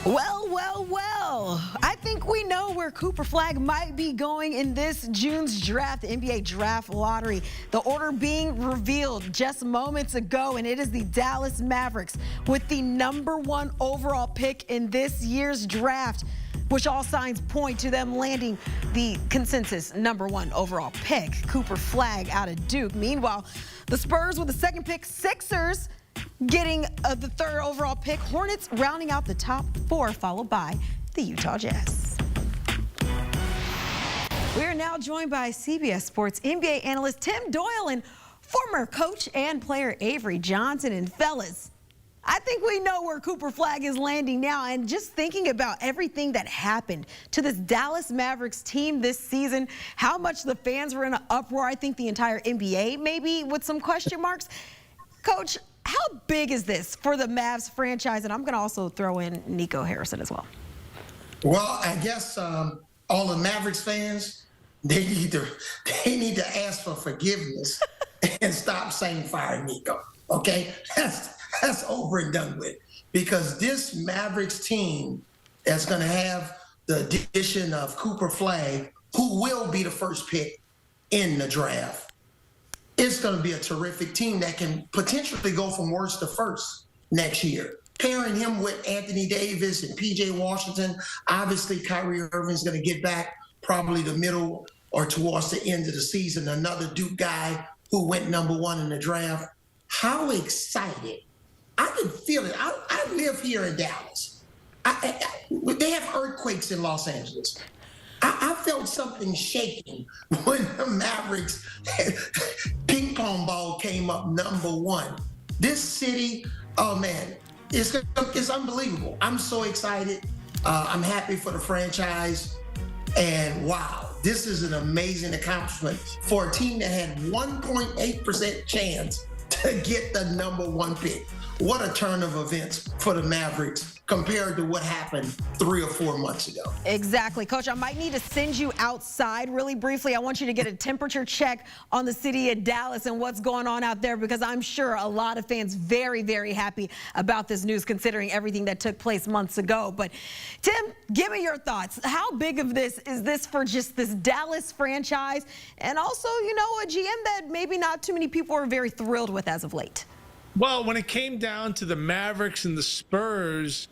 Well. I think we know where Cooper Flagg might be going in this June's draft, the NBA draft lottery. The order being revealed just moments ago, and it is the Dallas Mavericks with the #1 overall pick in this year's draft, which all signs point to them landing the consensus #1 overall pick, Cooper Flagg out of Duke. Meanwhile, the Spurs with the second pick, Sixers getting the 3rd overall pick, Hornets rounding out the top 4, followed by the Utah Jazz. We are now joined by CBS Sports NBA analyst Tim Doyle and former coach and player Avery Johnson. And fellas, I think we know where Cooper Flagg is landing now. And just thinking about everything that happened to this Dallas Mavericks team this season, how much the fans were in an uproar, I think the entire NBA maybe with some question marks. Coach, how big is this for the Mavs franchise? And I'm going to also throw in Nico Harrison as well. Well, I guess all the Mavericks fans, they need to ask for forgiveness and stop saying fire Nico. Okay, that's over and done with, because this Mavericks team is going to have the addition of Cooper Flagg, who will be the first pick in the draft. It's going to be a terrific team that can potentially go from worst to first next year. Pairing him with Anthony Davis and P.J. Washington, obviously Kyrie Irving's going to get back probably the middle or towards the end of the season, another Duke guy who went #1 in the draft. How excited. I can feel it. I live here in Dallas. They have earthquakes in Los Angeles. I felt something shaking when the Mavericks ping pong ball came up #1. This city, oh man, it's unbelievable. I'm so excited. I'm happy for the franchise. And wow, this is an amazing accomplishment for a team that had 1.8% chance to get the #1 pick. What a turn of events for the Mavericks compared to what happened 3 or 4 months ago. Exactly. Coach, I might need to send you outside really briefly. I want you to get a temperature check on the city of Dallas and what's going on out there, because I'm sure a lot of fans very, very happy about this news considering everything that took place months ago. But Tim, give me your thoughts. How big of this is this for just this Dallas franchise, and also, you know, a GM that maybe not too many people are very thrilled with as of late? Well, when it came down to the Mavericks and the Spurs,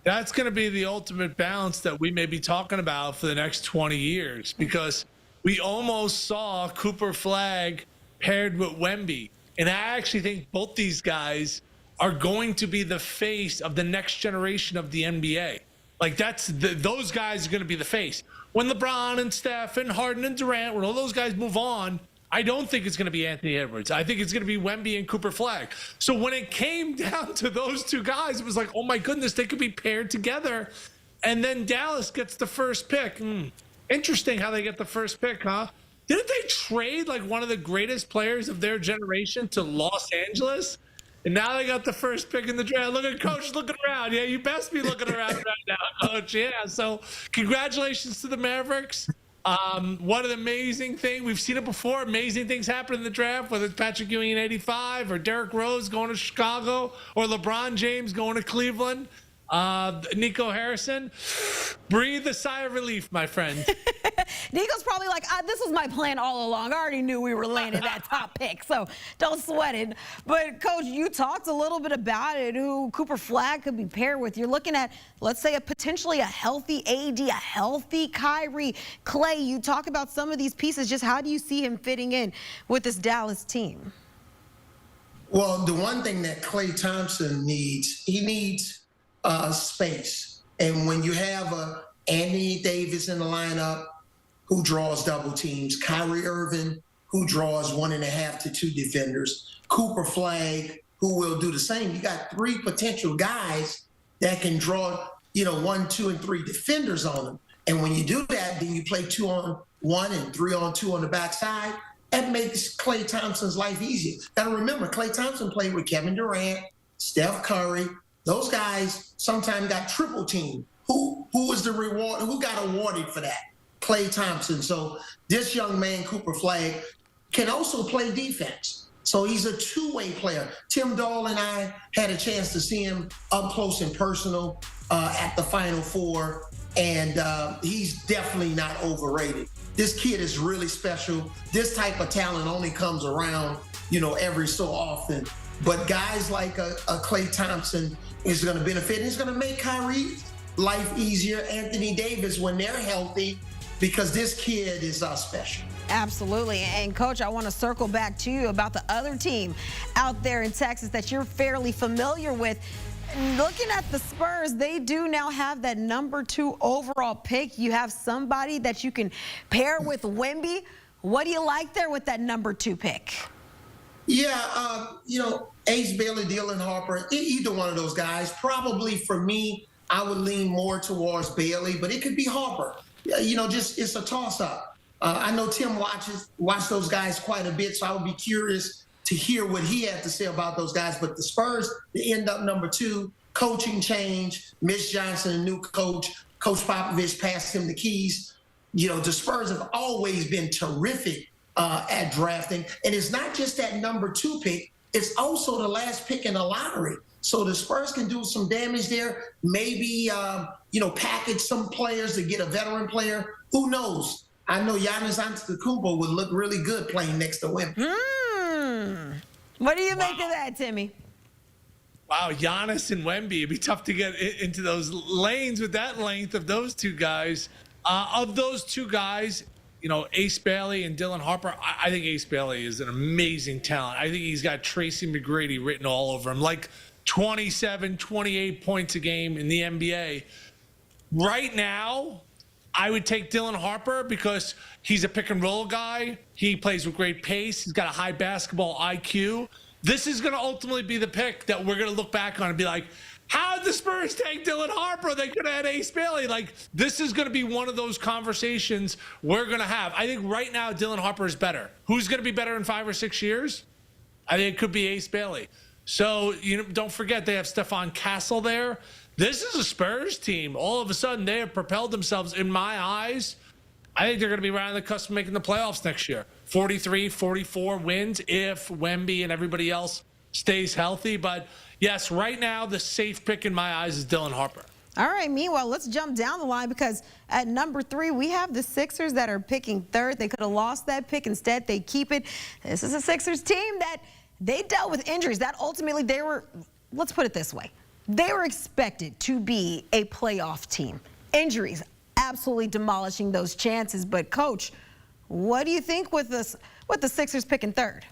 that's going to be the ultimate balance that we may be talking about for the next 20 years, because we almost saw Cooper Flagg paired with Wemby. And I actually think both these guys are going to be the face of the next generation of the NBA. Like, those guys are going to be the face. When LeBron and Steph and Harden and Durant, when all those guys move on, I don't think it's going to be Anthony Edwards. I think it's going to be Wemby and Cooper Flagg. So when it came down to those two guys, it was like, oh my goodness, they could be paired together. And then Dallas gets the first pick. Interesting how they get the first pick, huh? Didn't they trade like one of the greatest players of their generation to Los Angeles? And now they got the first pick in the draft. Look at Coach looking around. Yeah, you best be looking around right now, Coach. Yeah, so congratulations to the Mavericks. What an amazing thing. We've seen it before. Amazing things happen in the draft, whether it's Patrick Ewing in '85 or Derrick Rose going to Chicago or LeBron James going to Cleveland. Nico Harrison, breathe a sigh of relief, my friend. Nico's probably like, this was my plan all along. I already knew we were landing that top pick, so don't sweat it. But, Coach, you talked a little bit about it, who Cooper Flagg could be paired with. You're looking at, let's say, potentially a healthy AD, a healthy Kyrie. Clay, you talk about some of these pieces. Just how do you see him fitting in with this Dallas team? Well, the one thing that Klay Thompson needs, he needs space. And when you have Anthony Davis in the lineup who draws double teams, Kyrie Irving who draws 1.5 to 2 defenders, Cooper Flagg who will do the same, you got 3 potential guys that can draw, 1, 2, and 3 defenders on them. And when you do that, then you play 2-on-1 and 3-on-2 on the backside. That makes Klay Thompson's life easier. Now remember, Klay Thompson played with Kevin Durant, Steph Curry. Those guys sometimes got triple teamed. Who was the reward? Who got awarded for that? Klay Thompson. So this young man, Cooper Flagg, can also play defense. So he's a two-way player. Tim Doyle and I had a chance to see him up close and personal. at the Final Four, and he's definitely not overrated. This kid is really special. This type of talent only comes around, every so often. But guys like a Klay Thompson is going to benefit. It's going to make Kyrie's life easier, Anthony Davis, when they're healthy, because this kid is special. Absolutely. And Coach, I want to circle back to you about the other team out there in Texas that you're fairly familiar with. Looking at the Spurs, they do now have that number 2 overall pick. You have somebody that you can pair with Wemby. What do you like there with that number 2 pick? Yeah, Ace Bailey, Dylan Harper, either one of those guys. Probably for me, I would lean more towards Bailey, but it could be Harper. Just it's a toss-up. I know Tim watched those guys quite a bit, so I would be curious to hear what he had to say about those guys. But the Spurs, they end up number 2, coaching change, Mitch Johnson, a new coach, Coach Popovich passed him the keys. The Spurs have always been terrific at drafting. And it's not just that number 2 pick, it's also the last pick in the lottery. So the Spurs can do some damage there. Maybe, package some players to get a veteran player. Who knows? I know Giannis Antetokounmpo would look really good playing next to Wemby. What do you make of that, Timmy? Wow, Giannis and Wemby. It'd be tough to get into those lanes with that length of those two guys. Of those two guys, Ace Bailey and Dylan Harper, I think Ace Bailey is an amazing talent. I think he's got Tracy McGrady written all over him, like 27, 28 points a game in the NBA. Right now, I would take Dylan Harper because he's a pick and roll guy. He plays with great pace. He's got a high basketball IQ. This is going to ultimately be the pick that we're going to look back on and be like, how did the Spurs take Dylan Harper? They could have had Ace Bailey. This is going to be one of those conversations we're going to have. I think right now Dylan Harper is better. Who's going to be better in 5 or 6 years? I think it could be Ace Bailey. So, don't forget they have Stephon Castle there. This is a Spurs team. All of a sudden, they have propelled themselves, in my eyes. I think they're going to be right on the cusp of making the playoffs next year. 43, 44 wins if Wemby and everybody else stays healthy. But, yes, right now, the safe pick in my eyes is Dylan Harper. All right, meanwhile, let's jump down the line because at number 3, we have the Sixers that are picking 3rd. They could have lost that pick. Instead, they keep it. This is a Sixers team that they dealt with injuries. That ultimately they were, let's put it this way, they were expected to be a playoff team. Injuries absolutely demolishing those chances. But, Coach, what do you think with the Sixers picking 3rd?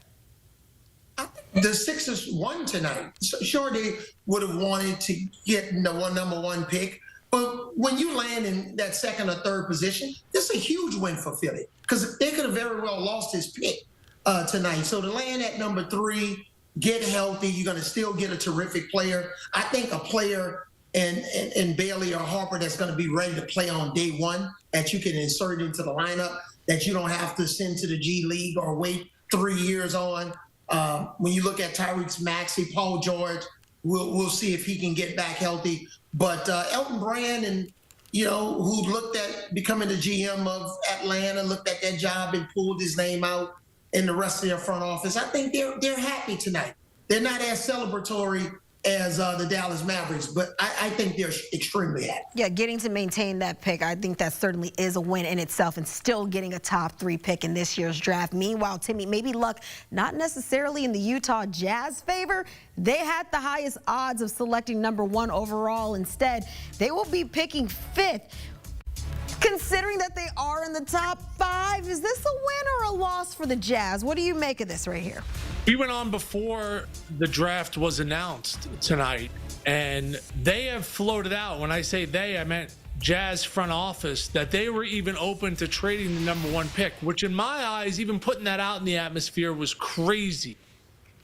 The Sixers won tonight. Sure, they would have wanted to get the number 1 pick. But when you land in that 2nd or 3rd position, this is a huge win for Philly because they could have very well lost this pick tonight. So to land at number 3, get healthy, you're going to still get a terrific player. I think a player in Bailey or Harper that's going to be ready to play on day 1 that you can insert into the lineup, that you don't have to send to the G League or wait 3 years on. When you look at Tyrese Maxey, Paul George, we'll see if he can get back healthy. But Elton Brand, and who looked at becoming the GM of Atlanta, looked at that job and pulled his name out in the rest of their front office, I think they're happy tonight. They're not as celebratory as the Dallas Mavericks, but I think they're extremely happy. Yeah, getting to maintain that pick, I think that certainly is a win in itself, and still getting a top 3 pick in this year's draft. Meanwhile, Timmy, maybe luck not necessarily in the Utah Jazz favor. They had the highest odds of selecting number 1 overall. Instead, they will be picking 5th. Considering that they are in the top 5, is this a win or a loss for the Jazz? What do you make of this right here? We went on before the draft was announced tonight, and they have floated out. When I say they, I meant Jazz front office, that they were even open to trading the number 1 pick, which in my eyes, even putting that out in the atmosphere was crazy.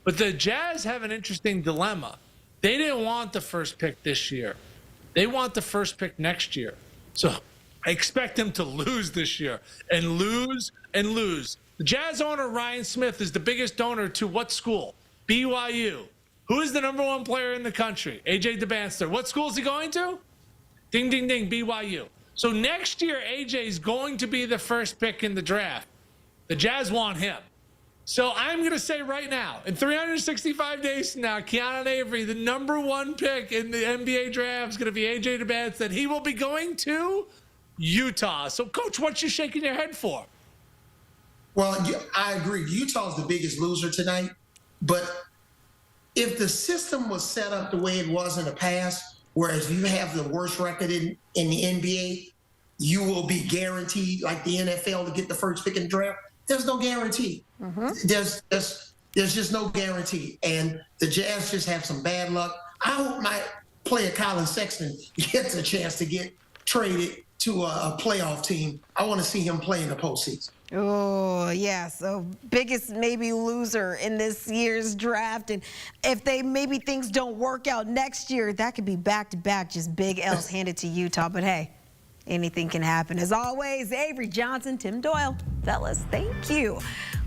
But the Jazz have an interesting dilemma. They didn't want the first pick this year. They want the first pick next year. So I expect them to lose this year and lose and lose. The Jazz owner, Ryan Smith, is the biggest donor to what school? BYU. Who is the number 1 player in the country? AJ DeBanster. What school is he going to? Ding, ding, ding, BYU. So next year, AJ is going to be the first pick in the draft. The Jazz want him. So I'm going to say right now, in 365 days from now, Keanu Avery, the #1 pick in the NBA draft, is going to be AJ DeBance, that he will be going to Utah. So, Coach, what you shaking your head for? Well, I agree. Utah's the biggest loser tonight. But if the system was set up the way it was in the past, whereas you have the worst record in the NBA, you will be guaranteed, like the NFL, to get the first pick in the draft. There's no guarantee. There's just no guarantee. And the Jazz just have some bad luck. I hope my player Colin Sexton gets a chance to get traded to a playoff team. I want to see him play in the postseason. Oh, yeah. So biggest maybe loser in this year's draft. And if maybe things don't work out next year, that could be back-to-back just big L's handed to Utah. But hey, anything can happen. As always, Avery Johnson, Tim Doyle. Fellas, thank you.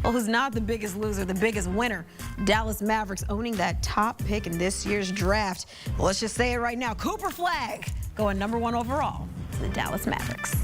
Well, who's not the biggest loser, the biggest winner? Dallas Mavericks owning that top pick in this year's draft. Well, let's just say it right now. Cooper Flagg going #1 overall to the Dallas Mavericks.